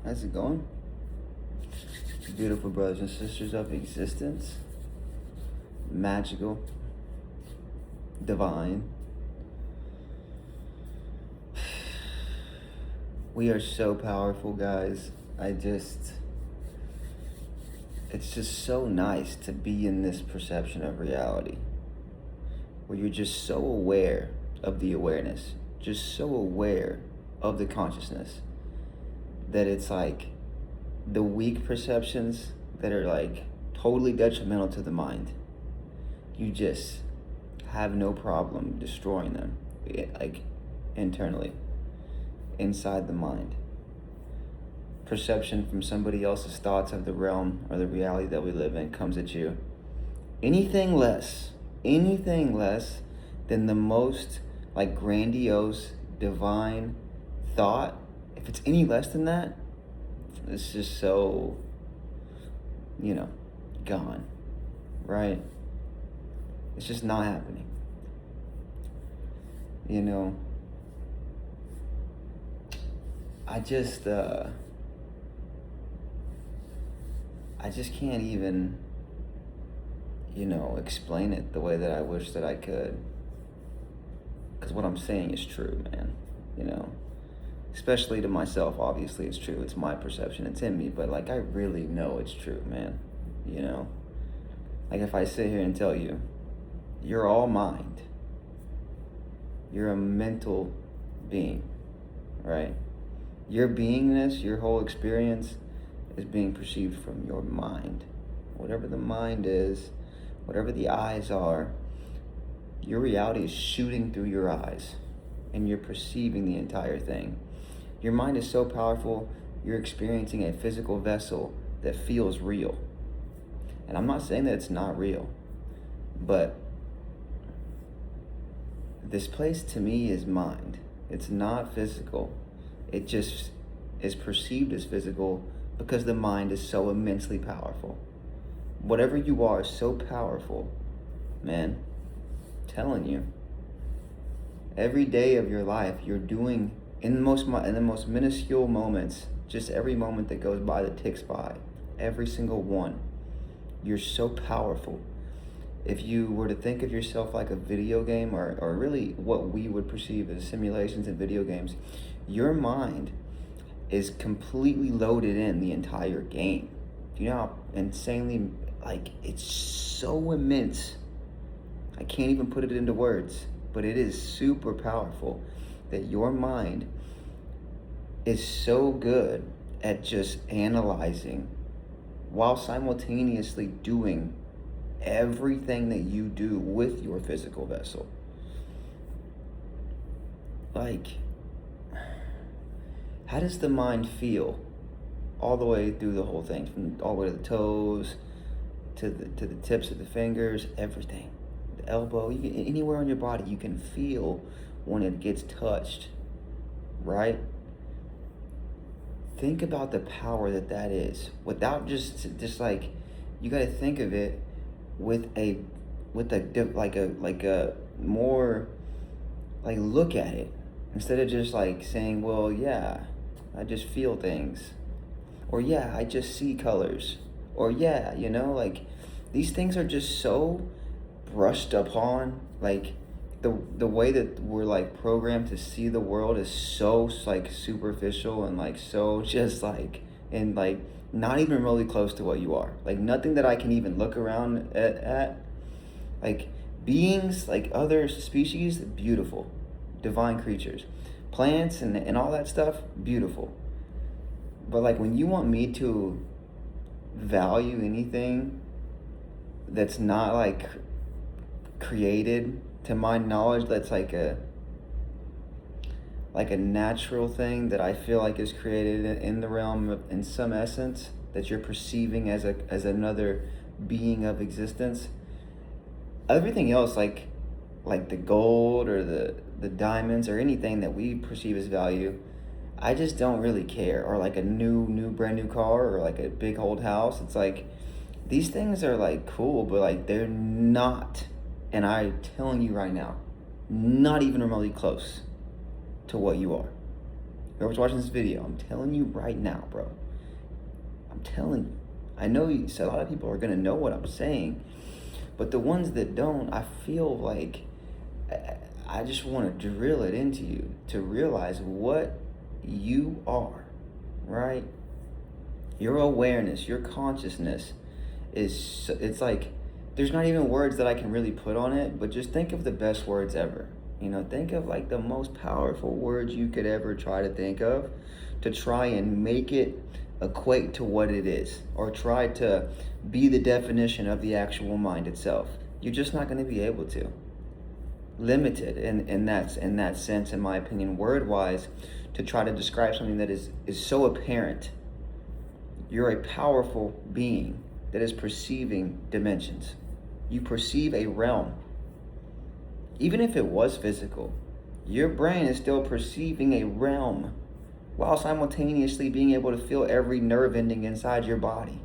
How's it going? Beautiful brothers and sisters of existence, magical, divine. We are so powerful, guys. It's just so nice to be in this perception of reality where you're just so aware of the awareness, just so aware of the consciousness that it's like the weak perceptions that are like totally detrimental to the mind. You just have no problem destroying them, like internally, inside the mind. Perception from somebody else's thoughts of the realm or the reality that we live in comes at you. Anything less than the most like grandiose, divine thought, if it's any less than that, it's just so, gone, right? It's just not happening. I just can't even, explain it the way that I wish that I could. Because what I'm saying is true, man, especially to myself. Obviously it's true, it's my perception, it's in me, but like I really know it's true, man. Like if I sit here and tell you you're all mind, you're a mental being, right? Your beingness, your whole experience is being perceived from your mind. Whatever the mind is, whatever the eyes are, your reality is shooting through your eyes and you're perceiving the entire thing. Your mind is so powerful, you're experiencing a physical vessel that feels real. And I'm not saying that it's not real, but this place to me is mind. It's not physical. It just is perceived as physical because the mind is so immensely powerful. Whatever you are is so powerful, man. I'm telling you. Every day of your life, you're doing in the most minuscule moments, just every moment that goes by that ticks by, every single one, you're so powerful. If you were to think of yourself like a video game, or really what we would perceive as simulations in video games, your mind is completely loaded in the entire game. Do you know how insanely, like, it's so immense? I can't even put it into words, but it is super powerful that your mind is so good at just analyzing while simultaneously doing everything that you do with your physical vessel. Like, how does the mind feel all the way through the whole thing, from all the way to the toes, to the tips of the fingers, everything, the elbow, anywhere on your body, you can feel when it gets touched, right? Think about the power that is, without just like, you got to think of it with a more, like, look at it instead of just like saying, well, yeah, I just feel things, or yeah, I just see colors, or yeah, like these things are just so brushed upon. Like the way that we're like programmed to see the world is so like superficial and like so just like, and like not even remotely close to what you are. Like nothing that I can even look around at. Like beings, like other species, beautiful, divine creatures, plants and all that stuff, beautiful. But like when you want me to value anything that's not like created, to my knowledge, that's like a natural thing that I feel like is created in the realm of, in some essence, that you're perceiving as another being of existence. Everything else, like the gold or the diamonds or anything that we perceive as value, I just don't really care. Or like a brand new car, or like a big old house. It's like, these things are like cool, but like they're not, and I'm telling you right now, not even remotely close to what you are. whoever's watching this video, I'm telling you right now, bro. I'm telling you. I know a lot of people are going to know what I'm saying, but the ones that don't, I feel like I just want to drill it into you to realize what you are, right? Your awareness, your consciousness it's like, there's not even words that I can really put on it, but just think of the best words ever. Think of like the most powerful words you could ever try to think of to try and make it equate to what it is, or try to be the definition of the actual mind itself. You're just not going to be able to. Limited in that sense, in my opinion, word-wise, to try to describe something that is so apparent. You're a powerful being that is perceiving dimensions. You perceive a realm. Even if it was physical, your brain is still perceiving a realm while simultaneously being able to feel every nerve ending inside your body.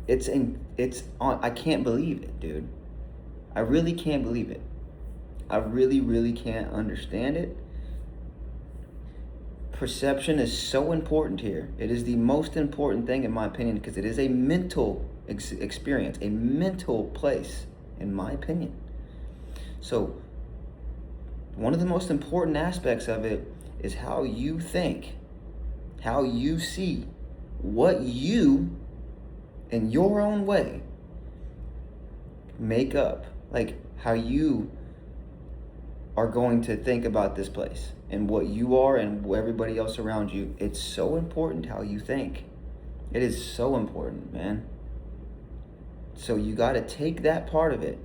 I can't believe it, dude. I really can't believe it. I really, really can't understand it. Perception is so important here. It is the most important thing, in my opinion, because it is a mental experience, a mental place, in my opinion. So one of the most important aspects of it is how you think, how you see, what you, in your own way, make up, like how you are going to think about this place and what you are and everybody else around you. It's so important how you think. It is so important, man. So you got to take that part of it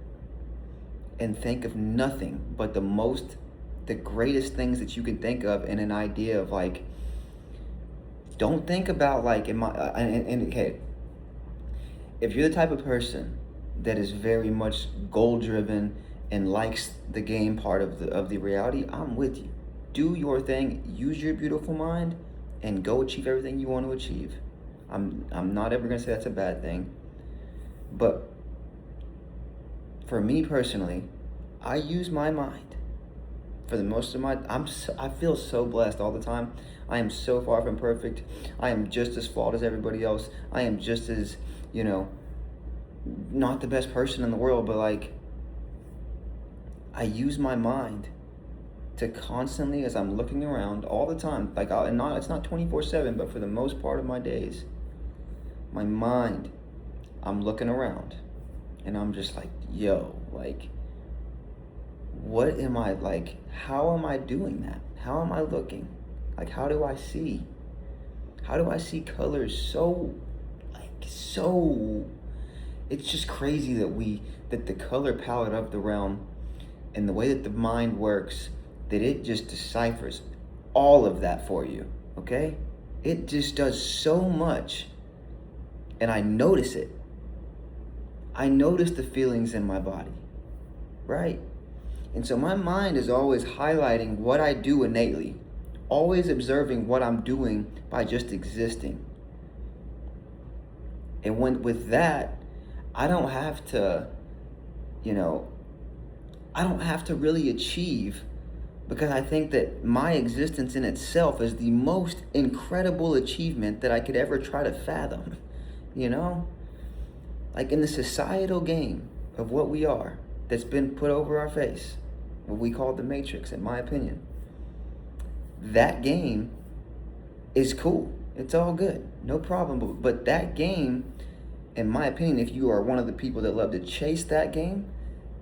and think of nothing but the greatest things that you can think of, in an idea of like, don't think about like, okay, if you're the type of person that is very much goal driven and likes the game part of the reality, I'm with you. Do your thing, use your beautiful mind, and go achieve everything you want to achieve. I'm not ever gonna say that's a bad thing, but for me personally, I use my mind for the most of my. I feel so blessed all the time. I am so far from perfect. I am just as flawed as everybody else. I am just as, not the best person in the world, but like, I use my mind to constantly, as I'm looking around all the time, like it's not 24/7, but for the most part of my days, my mind, I'm looking around and I'm just like, yo, like, what am I, like, how am I doing that? How am I looking? Like, how do I see colors so, it's just crazy that the color palette of the realm and the way that the mind works, that it just deciphers all of that for you, okay? It just does so much, and I notice it. I notice the feelings in my body, right? And so my mind is always highlighting what I do innately, always observing what I'm doing by just existing. And with that, I don't have to, I don't have to really achieve, because I think that my existence in itself is the most incredible achievement that I could ever try to fathom, Like, in the societal game of what we are, that's been put over our face, what we call the Matrix, in my opinion, that game is cool. It's all good, no problem. But that game, in my opinion, if you are one of the people that love to chase that game,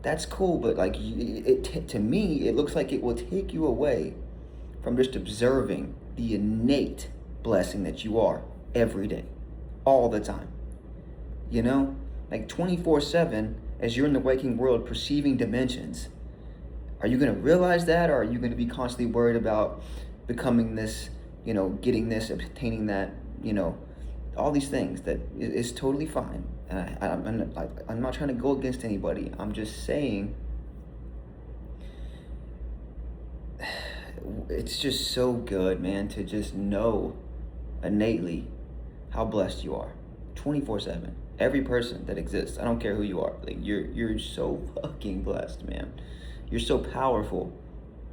that's cool. But like, to me, it looks like it will take you away from just observing the innate blessing that you are every day, all the time. Like 24/7, as you're in the waking world perceiving dimensions. Are you going to realize that, or are you going to be constantly worried about becoming this, getting this, obtaining that, all these things that is totally fine. And I'm not trying to go against anybody. I'm just saying it's just so good, man, to just know innately how blessed you are 24/7. Every person that exists, I don't care who you are, like you're so fucking blessed, man. You're so powerful.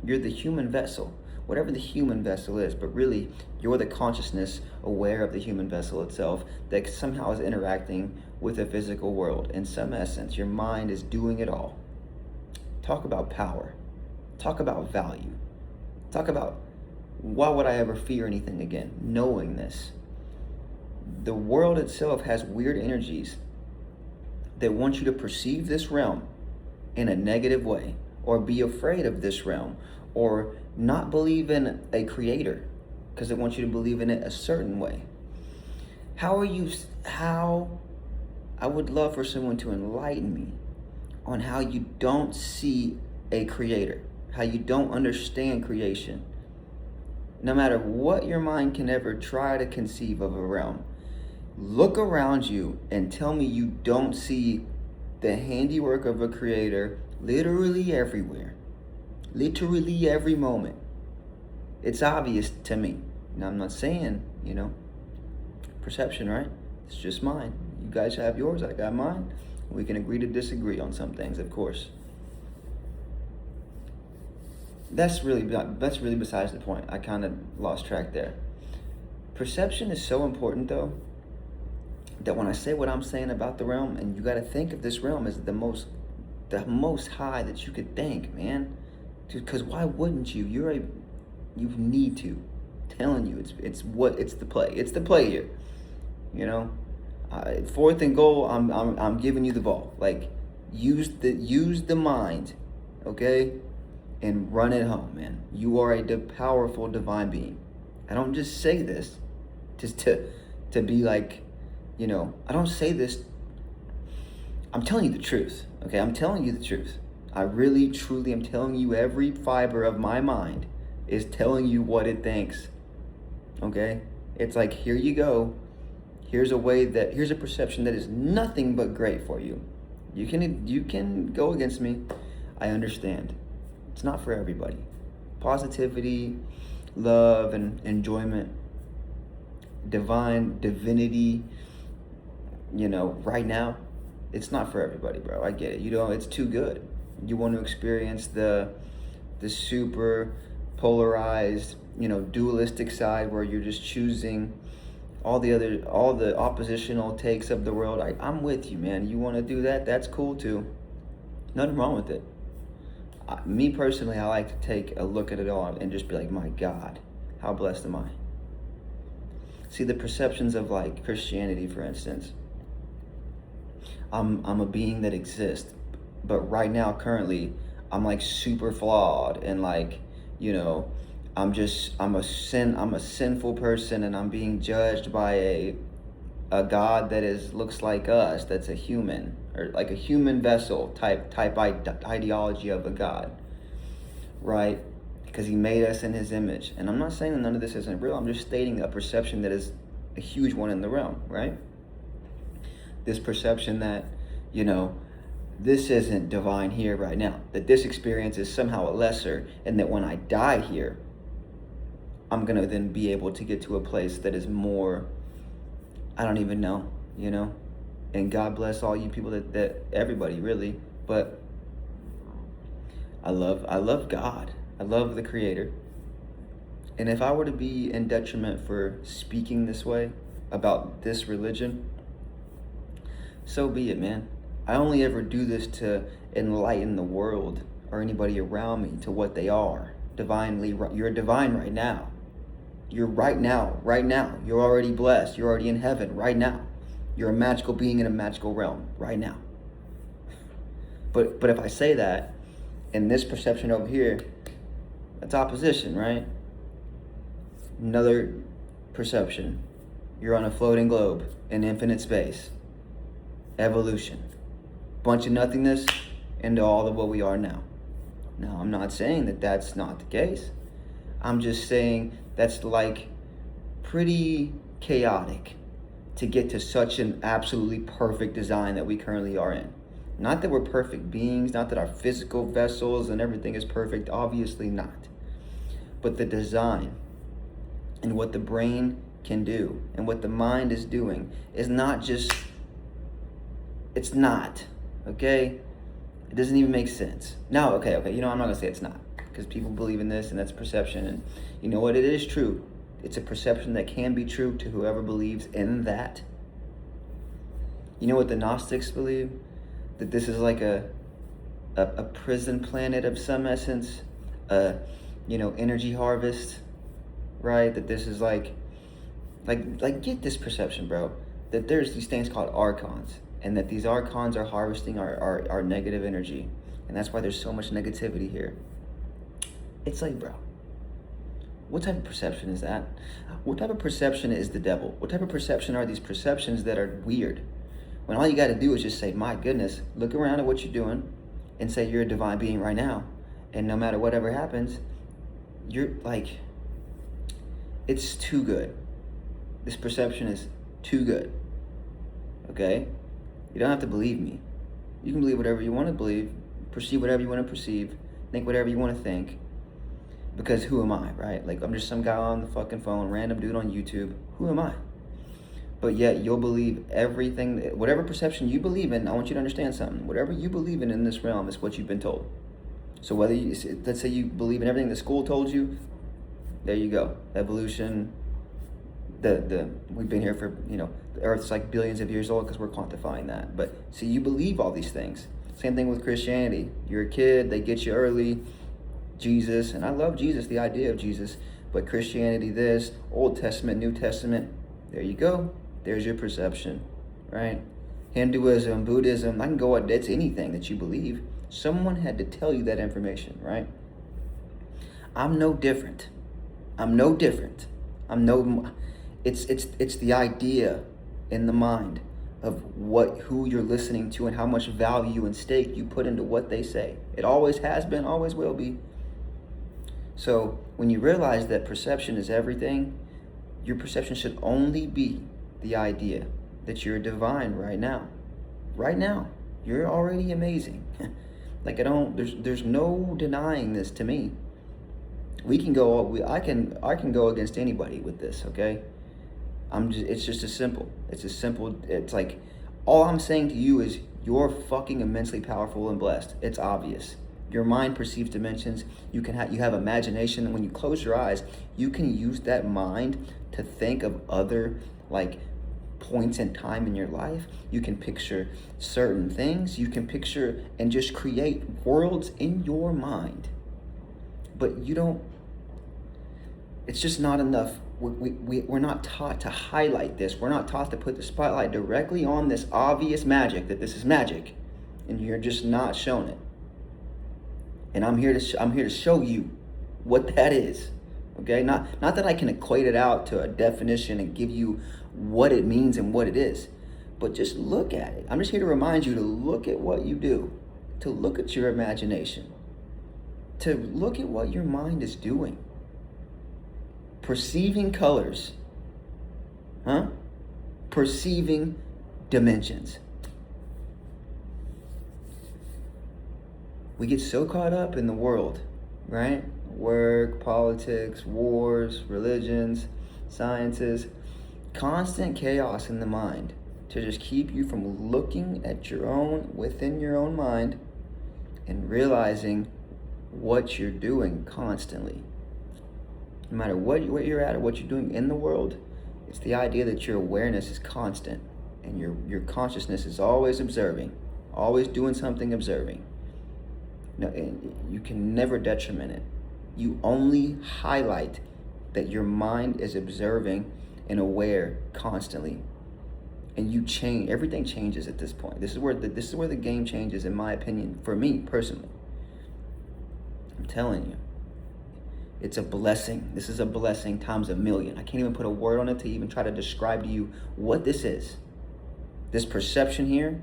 You're the human vessel. whatever the human vessel is, but really you're the consciousness aware of the human vessel itself that somehow is interacting with the physical world. In some essence, your mind is doing it all. Talk about power. Talk about value. Talk about, why would I ever fear anything again? Knowing this. The world itself has weird energies that want you to perceive this realm in a negative way, or be afraid of this realm, or not believe in a creator because it wants you to believe in it a certain way. I would love for someone to enlighten me on how you don't see a creator, how you don't understand creation. No matter what your mind can ever try to conceive of a realm, look around you and tell me you don't see the handiwork of a creator literally everywhere. Literally every moment. It's obvious to me. Now, I'm not saying, perception, right? It's just mine. You guys have yours, I got mine. We can agree to disagree on some things, of course. That's really besides the point. I kind of lost track there. Perception is so important, though, that when I say what I'm saying about the realm, and you got to think of this realm as the most high that you could think, man. Because why wouldn't you? You need to. I'm telling you, it's the play. It's the play here. Fourth and goal. I'm giving you the ball. Like, use the mind, okay, and run it home, man. You are a powerful divine being. I don't just say this just to be like, I don't say this. I'm telling you the truth, okay? I'm telling you the truth. I really, truly am telling you, every fiber of my mind is telling you what it thinks, okay? It's like, here you go. Here's a perception that is nothing but great for you. You can go against me. I understand. It's not for everybody. Positivity, love, and enjoyment, divinity, right now, it's not for everybody, bro. I get it. It's too good. You want to experience the super polarized, dualistic side where you're just choosing all the oppositional takes of the world. I'm with you, man. You want to do that? That's cool too. Nothing wrong with it. Me personally, I like to take a look at it all and just be like, my God, how blessed am I? See, the perceptions of like Christianity, for instance. I'm a being that exists, but right now, currently, I'm like super flawed, and like, I'm a sinful person, and I'm being judged by a God that looks like us, that's a human, or like a human vessel type ideology of a God, right? Because he made us in his image. And I'm not saying that none of this isn't real. I'm just stating a perception that is a huge one in the realm, right? This perception that, this isn't divine here right now, that this experience is somehow a lesser, and that when I die here, I'm going to then be able to get to a place that is more, I don't even know, and God bless all you people that everybody really, but I love God. I love the Creator. And if I were to be in detriment for speaking this way about this religion, so be it, man. I only ever do this to enlighten the world or anybody around me to what they are divinely. You're divine right now. You're right now. You're already blessed. You're already in heaven right now. You're a magical being in a magical realm right now. But if I say that, and this perception over here, that's opposition, right? Another perception. You're on a floating globe in infinite space. Evolution. Bunch of nothingness into all of what we are now. Now, I'm not saying that that's not the case. I'm just saying that's like pretty chaotic to get to such an absolutely perfect design that we currently are in. Not that we're perfect beings, not that our physical vessels and everything is perfect, obviously not. But the design and what the brain can do and what the mind is doing is not just, it's not, okay? It doesn't even make sense. No, okay, I'm not gonna say it's not, because people believe in this, and that's perception. And you know what? It is true. It's a perception that can be true to whoever believes in that. You know what the Gnostics believe? That this is like a prison planet of some essence, energy harvest, right? That this is like get this perception, bro. That there's these things called archons, and that these archons are harvesting our negative energy, and that's why there's so much negativity here. It's like, bro, what type of perception is that? What type of perception is the devil? What type of perception are these perceptions that are weird? When all you got to do is just say, my goodness, look around at what you're doing and say you're a divine being right now. And no matter whatever happens, you're like, it's too good. This perception is too good. Okay? You don't have to believe me. You can believe whatever you want to believe, perceive whatever you want to perceive, think whatever you want to think. Because who am I, right? Like, I'm just some guy on the fucking phone, random dude on YouTube. Who am I? But yet you'll believe everything, whatever perception you believe in. I want you to understand something. Whatever you believe in this realm is what you've been told. So whether you, let's say you believe in everything the school told you, there you go. Evolution, we've been here for, the Earth's like billions of years old because we're quantifying that. But see, you believe all these things. Same thing with Christianity. You're a kid, they get you early. Jesus, and I love Jesus, the idea of Jesus. But Christianity, this, Old Testament, New Testament, there you go. There's your perception, right? Hinduism, Buddhism, I can go at that's anything that you believe. Someone had to tell you that information, right? I'm no different. It's the idea in the mind of who you're listening to and how much value and stake you put into what they say. It always has been, always will be. So when you realize that perception is everything, your perception should only be the idea that you're divine right now. Right now, you're already amazing. There's no denying this to me. I can go against anybody with this, okay? It's just as simple. It's like, all I'm saying to you is you're fucking immensely powerful and blessed. It's obvious. Your mind perceives dimensions. You have imagination, and when you close your eyes, you can use that mind to think of other points in time in your life. You can picture certain things. You can picture and just create worlds in your mind. But it's just not enough. We're not taught to highlight this. We're not taught to put the spotlight directly on this obvious magic, that this is magic, and you're just not shown it. And I'm here to show you what that is. Okay? Not that I can equate it out to a definition and give you what it means and what it is, but just look at it. I'm just here to remind you to look at what you do, to look at your imagination, to look at what your mind is doing. Perceiving colors, perceiving dimensions. We get so caught up in the world, right? Work, politics, wars, religions, sciences, constant chaos in the mind to just keep you from looking at within your own mind and realizing what you're doing constantly. No matter where you're at or what you're doing in the world, it's the idea that your awareness is constant and your consciousness is always observing, always doing something observing. No, and you can never detriment it. You only highlight that your mind is observing and aware constantly. And you change, everything changes at this point. This is where the game changes, in my opinion, for me personally. I'm telling you. It's a blessing. This is a blessing times a million. I can't even put a word on it to even try to describe to you what this is. This perception here.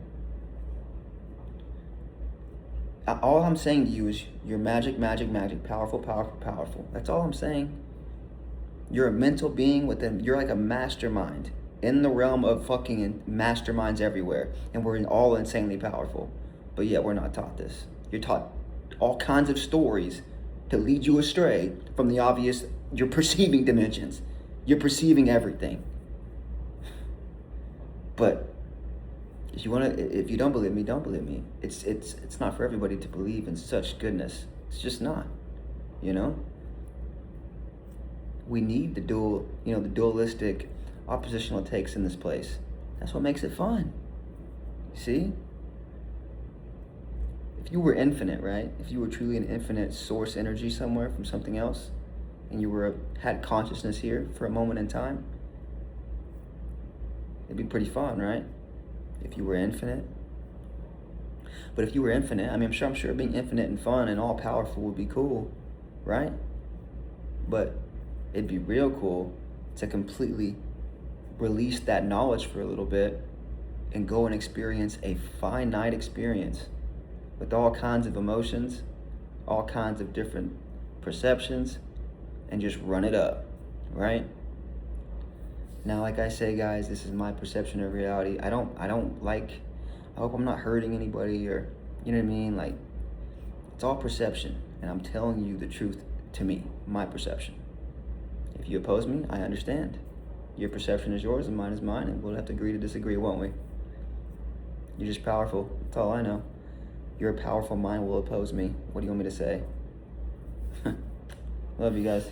All I'm saying to you is you're magic, powerful, powerful, powerful. That's all I'm saying. You're a mental being you're like a mastermind in the realm of fucking masterminds everywhere. And we're all insanely powerful. But yet we're not taught this. You're taught all kinds of stories to lead you astray from the obvious. You're perceiving dimensions. You're perceiving everything. But if you don't believe me, don't believe me. It's not for everybody to believe in such goodness. It's just not. you know? We need the the dualistic oppositional takes in this place. That's what makes it fun. You see? If you were infinite, right? If you were truly an infinite source energy somewhere from something else, and you had consciousness here for a moment in time, it'd be pretty fun, right? If you were infinite. But if you were infinite, I mean, I'm sure being infinite and fun and all powerful would be cool, right? But it'd be real cool to completely release that knowledge for a little bit and go and experience a finite experience with all kinds of emotions, all kinds of different perceptions, and just run it up, right? Now, like I say, guys, this is my perception of reality. I hope I'm not hurting anybody, or, you know what I mean? Like, it's all perception, and I'm telling you the truth to me, my perception. If you oppose me, I understand. Your perception is yours and mine is mine, and we'll have to agree to disagree, won't we? You're just powerful. That's all I know. Your powerful mind will oppose me. What do you want me to say? Love you guys.